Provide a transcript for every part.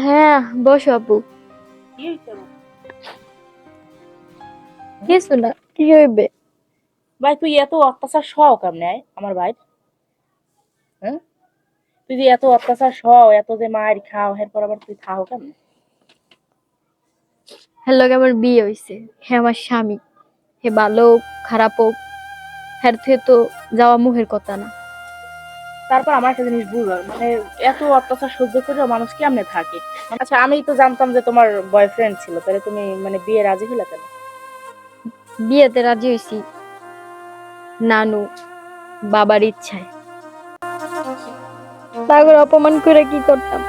হ্যাঁ বসো আপু। কিছু না, কি হইবে? ভাই তুই এত অত্যাচার সহ কেমনে আমার ভাই? হ্যাঁ, তুই যে এত অত্যাচার সহ এত যে মায়ের খাও এরপর আবার তুই থাও কেমনে? হ্যাঁ লগে আমার বিয়ে হইছে, হ্যাঁ আমার স্বামী, হে ভালো হোক, খারাপ হোক, হ্যার থেকে তো যাওয়া মুখের কথা না। তারপর আমার একটা জিনিস বুঝ হয়, মানে এত অত্যাচার সহ্য করেও মানুষ কেমনে থাকে? আচ্ছা আমি তো জানতাম যে তোমার বয়ফ্রেন্ড ছিল, তাহলে তুমি মানে বিয়ে রাজি হলে কেন? বিয়েতে রাজি হইছি নানু বাবার ইচ্ছায়। তাদের অপমান করে কি করতাম?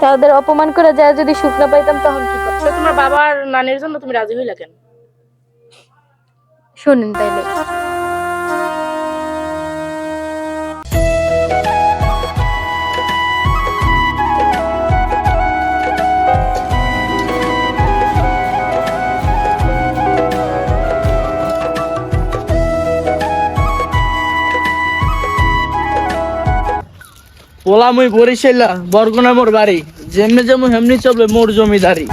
তাদের অপমান করে যায় যদি সুখ না পাইতাম তখন কি করতাম? তো তোমার বাবার নানির জন্য তুমি রাজি হইলে কেন? শোনেন তাইলে, পোলা মুই বরিশাইলা বরগুনা মোর বাড়ি, যেমনি যেমন হেমনি চলবে মোর জমিদারি।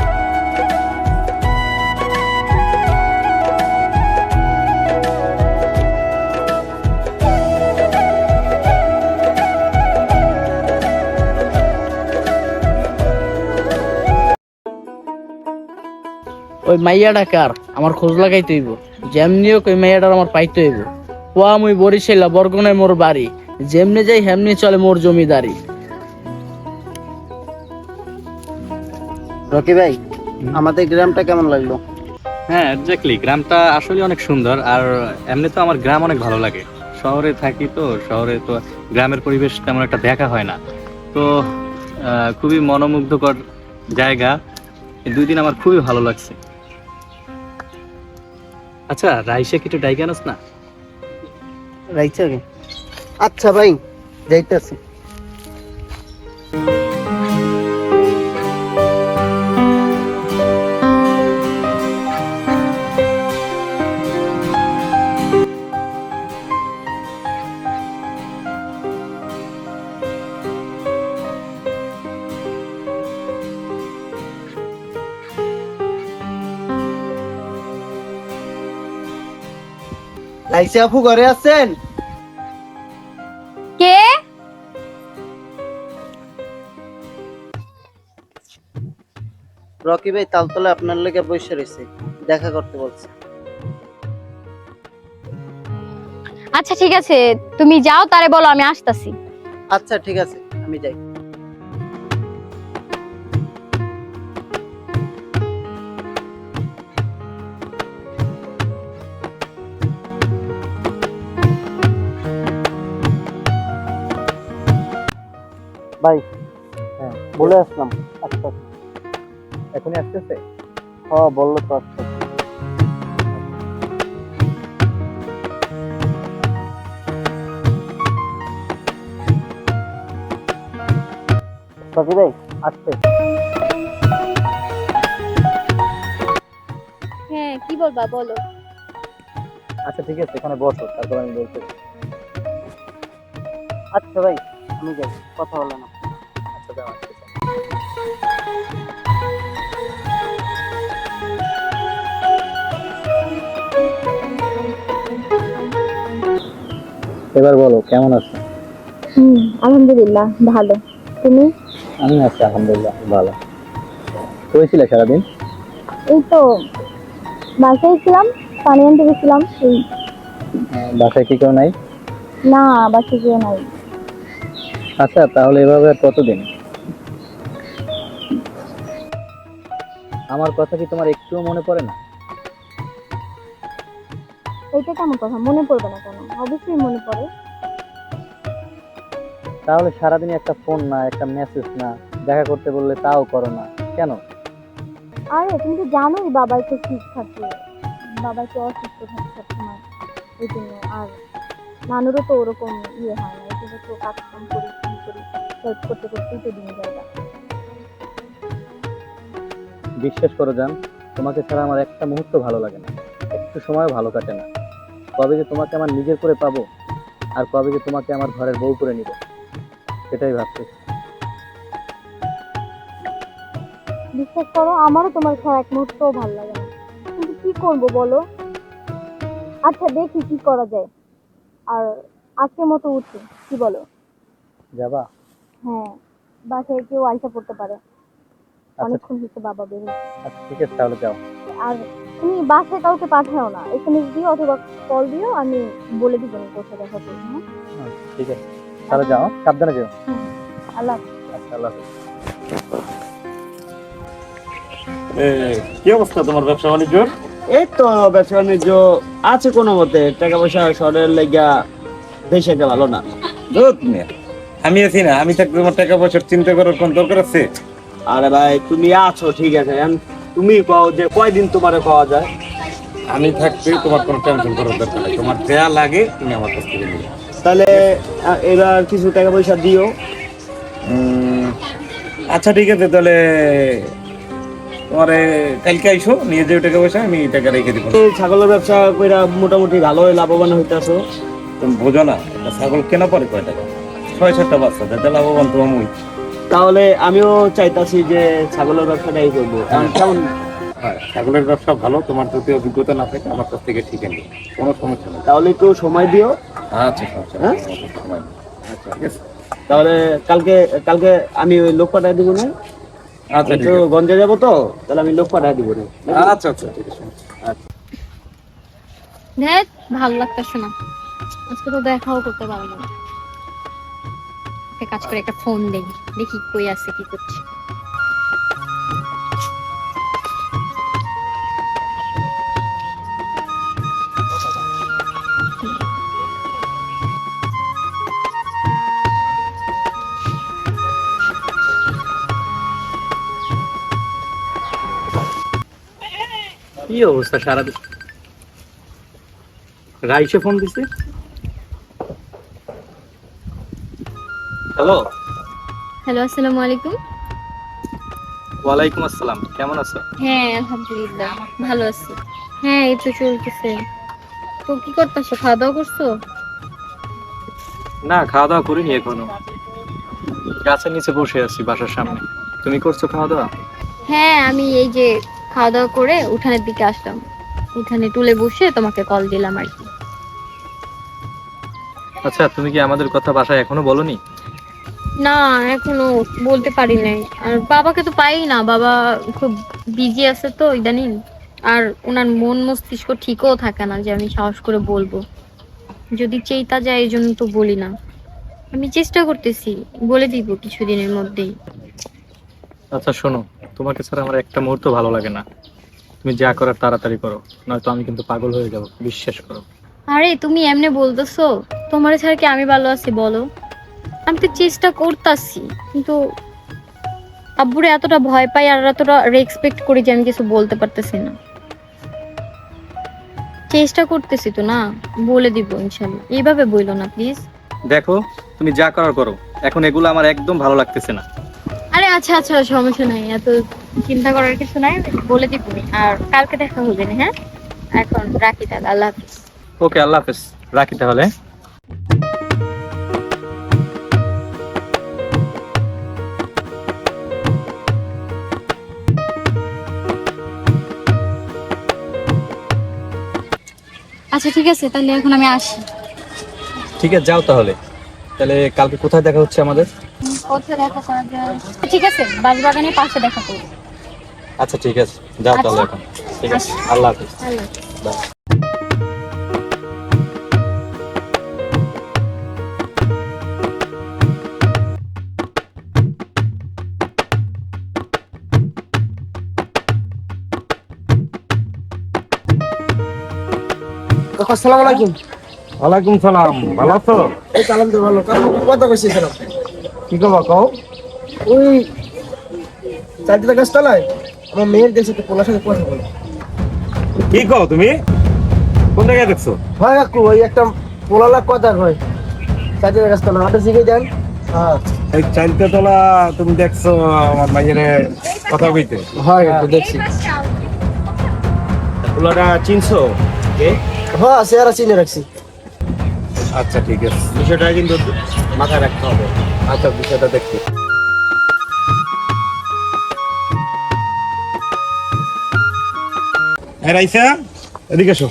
ওই মাইয়াটা কার আমার খোঁজ লাগাইতে হইব, যেমনি হোক ওই মাইয়াটার আমার পাইতে হইব। পোয়া মুই বরিশাইলা বরগুনায় মোর বাড়ি, যেমনি যাই হেমনি চলে মোর জমিদারি। রকি ভাই, আমাদের গ্রামটা কেমন লাগলো? হ্যাঁ এক্স্যাক্টলি, গ্রামটা আসলে অনেক সুন্দর। আর এমনি তো আমার গ্রাম অনেক ভালো লাগে। শহরে থাকি তো, শহরে তো গ্রামের পরিবেশ তেমন একটা দেখা হয় না। তো খুবই মনোমুগ্ধকর জায়গা। এই 2 দিন আমার খুবই ভালো লাগছে। আচ্ছা রাইসা কিছু ডাইগানস না? রাইছে কি? আচ্ছা ভাই, যাইতেছি। রাইছে আপু ঘরে আছেন? কে? রকি ভাই তালতলা আপনার লেগে বসে রয়েছে, দেখা করতে বলছে। আচ্ছা ঠিক আছে, তুমি যাও, তারে বলো আমি আসতাছি। আচ্ছা ঠিক আছে, আমি যাই। ভাই, হ্যাঁ বলে আসলাম। আচ্ছা এখনই আসতেছে? হ্যাঁ বললো তো। আচ্ছা রকি ভাই আসছে। হ্যাঁ কি বলবা বলো। আচ্ছা ঠিক আছে, এখানে বসো, তারপর আমি বলতেছি। আচ্ছা ভাই, আমি যাই, কথা বলে না। আচ্ছা দাও, আসতেছি। এবার বলো কেমন আছো? আলহামদুলিল্লাহ ভালো। তুমি? আমি আছি আলহামদুলিল্লাহ ভালো। করেছিলে সারাদিন? এই তো বাসায় ছিলাম, পানি আনতে গেছিলাম এই। বাসায় কি কেউ নাই? না, বাসায় কেউ নাই। আচ্ছা তাহলে এভাবে আর কতদিন? আমার কথা কি তোমার একটুও মনে পড়ে না? এইটা কেমন কথা, মনে পড়বে না কেন? অবশ্যই মনে পড়ে। তাহলে সারাদিন একটা ফোন না, একটা মেসেজ না, দেখা করতে বললে তাও করো না কেন? আরে তুমি তো জানোই বাবাই তো ঠিক থাকে, বাবাই তো অসুস্থ থাকে সবসময়, এই জন্য। আর নানুরও তো ওরকম ইয়ে হয় না, এই জন্য তো কাজ কাম করি কি করি, হেল্প করতে করতেই তো দিন যায়। বিশ্বাস করো জান, তোমাকে ছাড়া আমার একটা মুহূর্ত ভালো লাগে না, একটু সময় ভালো কাটে না। কবে যে তোমাকে আমার নিজের করে পাবো, আর কবে যে তোমাকে আমার ঘরের বউ করে নিব, সেটাই ভাবতেছি। বিশ্বাস করো আমারও তোমার ছাড়া এক মুহূর্তও ভালো লাগে না, কিন্তু কি করবো বলো। আচ্ছা দেখি কি করা যায়। আর আজকের মতো উঠি, কি বলো? যাবা? হ্যাঁ, বাসায় কেউ আইসা পড়তে পারে, অনেকক্ষণ হচ্ছে বাবা বের হয়েছে। আচ্ছা ঠিক আছে, তাহলে যাও। আর তুমি বাসায় কাউকে পাঠাও না, এসএমএস দিও অথবা কল দিও, আমি বলে দিব কোথায় দেখা করবো। হ্যাঁ ঠিক আছে, তাহলে যাও, সাবধানে যাও। আল্লাহ। আচ্ছা, আল্লাহ হাফেজ। কি অবস্থা তোমার ব্যবসা বাণিজ্য? এই তো ব্যবসা বাণিজ্য আছে কোনো মতে, টাকা পয়সা শহরের লেগা দেশে একটা ভালো না। আমি আছি না, আমি থাকতে তোমার টাকা পয়সার চিন্তা করার কোন দরকার আছে? আরে ভাই তুমি আছো ঠিক আছে, এখন তুমি কও যে কয়দিন তোমারে পাওয়া যায়। আমি থাকতে তোমার কোনো টেনশন করার দরকার নেই, তোমার যা লাগে তুমি আমার কাছ থেকে নিবে। তাহলে এবার কিছু টাকা পয়সা দিও। আচ্ছা ঠিক আছে, তাহলে তোমারে কালকে আইসো, নিয়ে যাও টাকা পয়সা, আমি টাকা রেখে দিব। এই ছাগলের ব্যবসা কইরা মোটামুটি ভালোই লাভবান হইতাছো। তুমি বোঝো না, একটা ছাগল কেনা পরে কয় টাকা? 6-7টা বাচ্চা, যাতে লাভবান তো আমি। তাহলে আমিও চাইতাছি যে ছাগলের ব্যবসাটাই করবো। এখন কেমন? হ্যাঁ, ছাগলের ব্যবসা ভালো, তোমার যদি অভিজ্ঞতা না থাকে আমার কাছ থেকে শিখে নিও, কোনো সমস্যা নেই। তাহলে একটু সময় দিও। আচ্ছা সমস্যা হ্যাঁ? নেই, সময় নেই। আচ্ছা ঠিক আছে। তাহলে কালকে কালকে আমি ওই লোক পাঠাই দিব না। আচ্ছা আমি ঠিক তো আছে। গঞ্জে যাবো, তো তাহলে আমি লোক পাঠাই দিব না। আচ্ছা আচ্ছা ঠিক আছে। দেখ ভালো লাগতেছে না, আজকে তো দেখাও করতে পারবো না। একটা কাজ করে একটা ফোন দেই, দেখি কই আছে কি করছে। কি অবস্থা সারাদিন? রাইসে ফোন দিছে। হ্যালো। হ্যালো, আসসালামু আলাইকুম। ওয়ালাইকুম আসসালাম, কেমন আছো? হ্যাঁ আলহামদুলিল্লাহ ভালো আছি। হ্যাঁ এই তো চলতেছে। তো কি করতেছো, খাওয়া দাওয়া করছো? না, খাওয়া দাওয়া করিনি এখনো, গাছের নিচে বসে আছি বাসার সামনে। তুমি করছো খাওয়া দাওয়া? হ্যাঁ আমি এই যে খাওয়া দাওয়া করে উঠানের দিকে আসলাম, উঠানে টুলে বসে তোমাকে কল দিলাম আর কি। আচ্ছা, তুমি কি আমাদের কথা বাসায় এখনো বলনি? না এখনো বলতে পারি নাই, আর বাবাকে তো পাই না, বাবা খুব বিজি আছে তো ইদানিং। আর ওনার মন মস্তিষ্ক ঠিকও থাকে না যে আমি সাহস করে বলবো, যদি চেতা যায় এই জন্য তো বলি না। আমি চেষ্টা করতেছি, বলে দিব কিছুদিনের মধ্যেই। আচ্ছা শোনো, তোমাকে ছাড়া আমার একটা মুহূর্ত ভালো লাগে না। তুমি যা করার তাড়াতাড়ি করো, নয়তো আমি কিন্তু পাগল হয়ে যাব, বিশ্বাস করো। আরে তুমি এমনি বলতেছো, তোমার ছাড়া কি আমি ভালো আছি বলো? আমি তো চেষ্টা করতেছি, কিন্তু আব্বুরে এতটা ভয় পাই আর এতটা রেসপেক্ট করি যে আমি কিছু বলতে পারতেছি না। চেষ্টা করতেছি তো, না বলে দিব ইনশাল্লাহ, এইভাবে বইলো না প্লিজ। দেখো, তুমি যা করার করো, এখন এগুলো আমার একদম ভালো লাগতেছে না। আরে আচ্ছা আচ্ছা সমস্যা নাই, এত চিন্তা করার কিছু নাই, বলে দিব। আর কালকে দেখা হবে না, হ্যাঁ এখন রাখি তাহলে, আল্লাহ হাফিজ। ওকে, আল্লাহ হাফেজ, রাখি তাহলে। আচ্ছা ঠিক আছে, তাহলে এখন আমি আসি। ঠিক আছে, যাও তাহলে। তাহলে কালকে কোথায় দেখা হচ্ছে আমাদের? কোথায় দেখা করা যায়? ঠিক আছে, বাগানের পাশে দেখা করবো। আচ্ছা ঠিক আছে, যাও তাহলে আচ্ছা। এখন। ঠিক আছে, আল্লাহ হাফেজ। আল্লাহ। বাই। আসসালামু আলাইকুম। ওয়ালাইকুম সালাম, ভালো আছো? এই কালাম তো ভালো, কথা কইছি স্যার। কি খবর কও? ওই চারটা গাছ তলায় আমার মেয়ের দেশে তো পোলার সাথে কথা বলে। কি কও তুমি? কোন জায়গায় দেখছো? হয় কাকু, ওই একটা পোলালা কথা কয় চারটা গাছ তলা, হাতে শিখে দেন। হ্যাঁ এই চাইলতে তোলা তুমি দেখছো আমার মাইয়ের কথা কইতে? হয় একটু দেখছি। পোলাটা চিনছো? হ্যাঁ চেহারা চিনে রাখছি। আচ্ছা ঠিক আছে, বিষয়টা কিন্তু মাথায় রাখতে হবে। আচ্ছা, বিষয়টা দেখছি। রাইসা এদিকে এসো।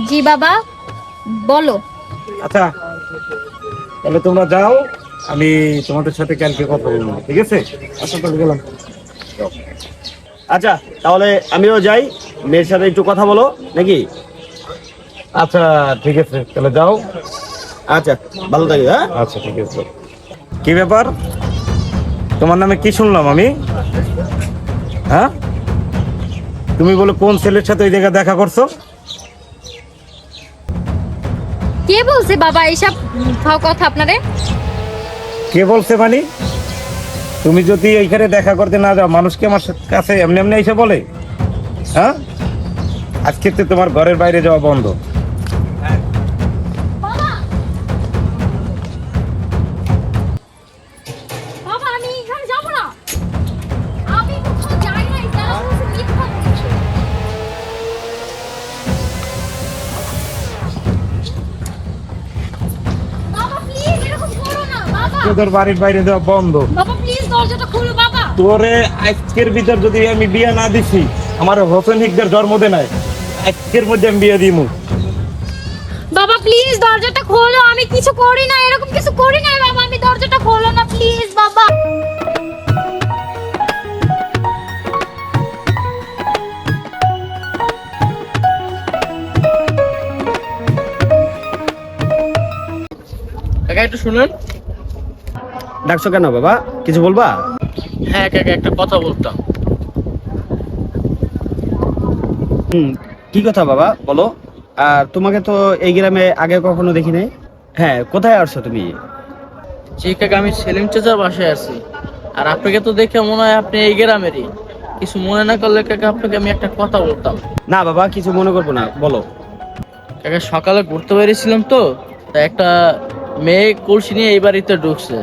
জি বাবা, বলো। আচ্ছা তাহলে তোমরা যাও, আমি তোমাদের সাথে কালকে কথা বলবো, ঠিক আছে? আচ্ছা তাহলে গেলাম। আচ্ছা তাহলে আমিও যাই, মেয়ের সাথে একটু কথা বলো নাকি? আচ্ছা ঠিক আছে, তাহলে যাও। আচ্ছা ভালো থাকি, হ্যাঁ। আচ্ছা ঠিক আছে। কি ব্যাপার, তোমার নামে কি শুনলাম আমি? হ্যাঁ, তুমি বলে কোন ছেলের সাথে ওই জায়গায় দেখা করছো? কে বলছে বাবা এইসব কথা আপনারে? কে বলছে মানে? তুমি যদি এইখানে দেখা করতে না যাও, মানুষকে আমার কাছে এমনি এমনি এসে বলে? হ্যাঁ, আজকে তো তোমার ঘরের বাইরে যাওয়া বন্ধ। বাবা আমি এখানে যাব না, আমি কোথাও যাই না, তারা বলছে মিথ্যা বলছে। বাবা প্লিজ এরকম করো না বাবা। তোদের বাড়ির বাইরে যাওয়া বন্ধ। বাবা প্লিজ দরজাটা খুলো বাবা। তোরে আজকের ভিতর যদি আমি বিয়ে না দিছি, আমার হোসেন হিকদের জন্মদিন নাই, আজকের মধ্যে আমি বিয়ে দিমু। বাবা প্লিজ দরজাটা খোলো, আমি কিছু করি না, এরকম কিছু করি না বাবা, আমি দরজাটা খোলো না প্লিজ বাবা। কাকা একটু শুনুন। ডাকছো কেন বাবা, কিছু বলবা? হ্যাঁ কাকা, একটা কথা বলতাম। কি কথা বাবা, বলো। আর তোমাকে তো এই গ্রামে আগে কখনো দেখি নাই। হ্যাঁ, কোথায় আসছো তুমি? জি কাকা, আমি সেলিম চাচার বাসায় আছি। আর আপনাকে তো দেখে মনে হয় আপনি এই গ্রামেরই। কিছু মনে না করলে কাকা, আপনাকে আমি একটা কথা বলতাম। না বাবা, কিছু মনে করবো না, বলো। কাকা সকালে ঘুরতে বেরিয়েছিলাম তো, তা একটা মেয়ে কলসি নিয়ে এই বাড়িতে ঢুকছে।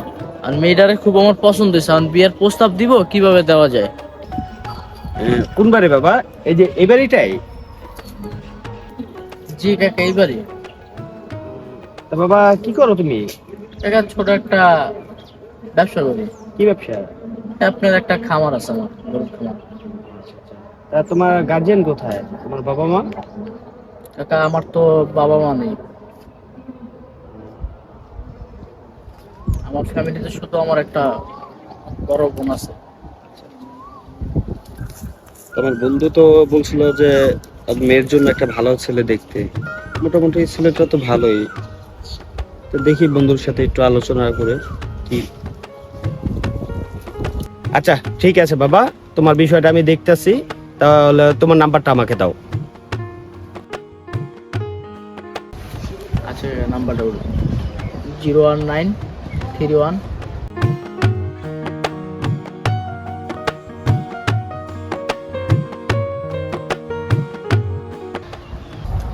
আর মেয়েটারে খুব আমার পছন্দ হয়েছে। আমার বিয়ের প্রস্তাব দিব, কিভাবে দেওয়া যায়? কোন বাড়ি বাবা? এই যে এই বাড়িটাই? জি কাকা, এই বাড়ি। তা বাবা কি করো তুমি? কাকা ছোট একটা ব্যবসা করি। কি ব্যবসা? আপনার একটা খামার আছে, আমার গরুর খামার। তা তোমার গার্জিয়ান কোথায়, তোমার বাবা মা? কাকা আমার তো বাবা মা নেই। আমার ফ্যামিলিতে শুধু আমার একটা বড় বোন আছে। তোমার বন্ধু তো বলছিল যে মেয়ের জন্য একটা ভালো ছেলে দেখতে। মোটামুটি ছেলেটা তো ভালোই, তো দেখি বন্ধুর সাথে একটু আলোচনা করে কি। আচ্ছা ঠিক আছে বাবা, তোমার বিষয়টা আমি দেখতেছি। তাহলে তোমার নাম্বারটা আমাকে দাও। আচ্ছা নাম্বারটা বলুন। 01931।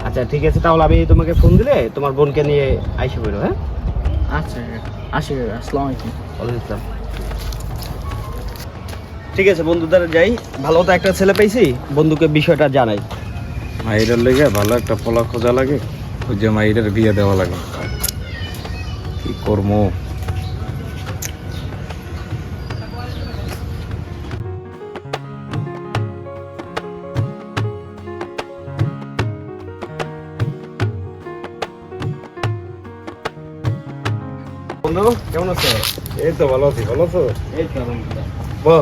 আচ্ছা ঠিক আছে, তাহলে আমি তোমাকে ফোন দিলে তোমার বোনকে নিয়ে আইসা বেরো। হ্যাঁ আচ্ছা আসি কাকা, আসসালামু আলাইকুম। ওয়ালাইকুম আসসালাম। ঠিক আছে, বন্ধুদের যাই। ভালো তো একটা ছেলে পেয়েছি, বন্ধুকে বিষয়টা জানাই। মাইরের লেগে ভালো একটা পোলা খোঁজা লাগে, ওই যে মাইরের বিয়ে দেওয়া লাগে। কি করবো? বন্ধু কেমন আছো? এই তো ভালো আছি, ভালো আছো? এই তো আলহামদুলিল্লাহ। বল,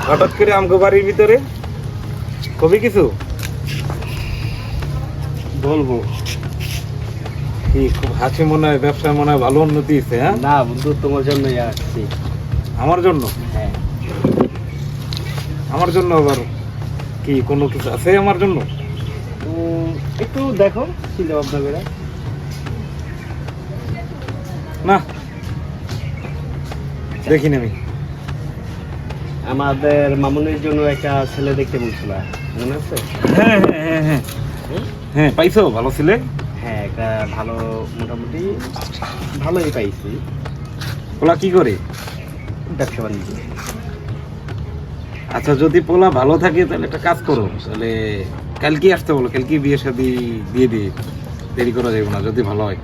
হঠাৎ করে আমগো বাড়ির ভিতরে কবি কিছু বলবো? কি খুব হাসি মনে হয়, ব্যবসায় মনে হয় ভালো উন্নতি হয়েছে? হ্যাঁ, না বন্ধু, তোমার জন্যই আসছি। আমার জন্য? হ্যাঁ। আমার জন্য আবার কি কোনো কিছু আছে আমার জন্য? একটু দেখো, চিন্তা ভাবনা করে। না, দেখিনি আমি। আমাদের মামুনের জন্য একটা ছেলে দেখতে বলছিল, মনে আছে? হ্যাঁ হ্যাঁ হ্যাঁ হ্যাঁ হ্যাঁ, পাইছো ভালো ছেলে? হ্যাঁ, একটা ভালো, মোটামুটি ভালোই পাইছি। পোলা কি করে? ব্যবসা বাণিজ্য। আচ্ছা, যদি পোলা ভালো থাকে তাহলে একটা কাজ করো, তাহলে কালকে আসতে বলো, কালকে বিয়ে শাদী দিয়ে দিই, দেরি করা যাবে না যদি ভালো হয়।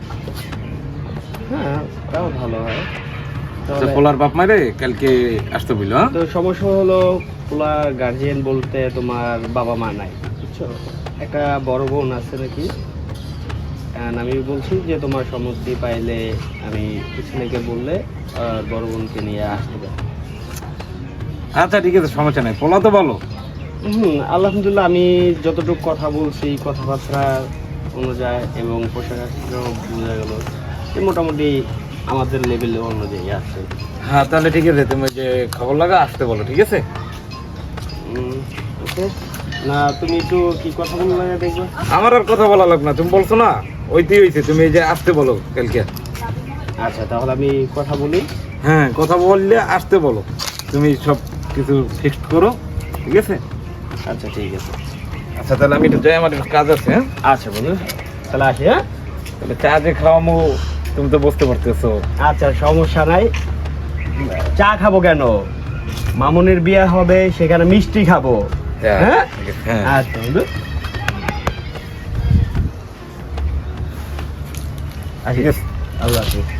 হ্যাঁ তাও ভালো হয়। তো তাহলে পোলার বাপ মারে কালকে আসতে বললো, হ্যাঁ? তো সমস্যা হলো পোলার গার্জিয়ান বলতে তোমার বাবা মা নাই, বুঝছো? একটা বড় বোন আছে নাকি। And আমি বলছি যে তোমার সম্মতি পাইলে আমি ছেলেকে বললে বড় বোনকে নিয়ে আসতে পারি। আচ্ছা ঠিক আছে, সমস্যা নাই, পোলা তো বলো। আলহামদুলিল্লাহ, আমি যতটুকু কথা বলছি কথাবার্তা অনুযায়ী এবং পোশাক আশাকও বোঝা গেল যে মোটামুটি আমাদের লেভেলে অনুযায়ী আছে। হ্যাঁ তাহলে ঠিক আছে, তুমি যে খবর লাগা আসতে বলো, ঠিক আছে? ওকে, না তুমি একটু কি কথা বললে দেখবে। আমার আর কথা বলা লাগবে না, তুমি বলছো না, ওইটাই হয়েছে, তুমি এই যে আসতে বলো কালকে। আচ্ছা তাহলে আমি কথা বলি। হ্যাঁ কথা বললে আসতে বলো, তুমি সব কিছু ফিক্সড করো, ঠিক আছে? আচ্ছা ঠিক আছে। আচ্ছা তাহলে আমি একটু যাই, আমার একটু কাজ আছে। হ্যাঁ আচ্ছা বন্ধু, তাহলে আসি। হ্যাঁ, তাহলে চা যে খাওয়ামো তুমি তো বুঝতে পারতেছো। আচ্ছা সমস্যা নাই, চা খাবো কেন, মামুনের বিয়ে হবে সেখানে মিষ্টি খাবো। হ্যাঁ হ্যাঁ আচ্ছা বন্ধু, ঠিক আছে। আল্লাহ হাফেজ।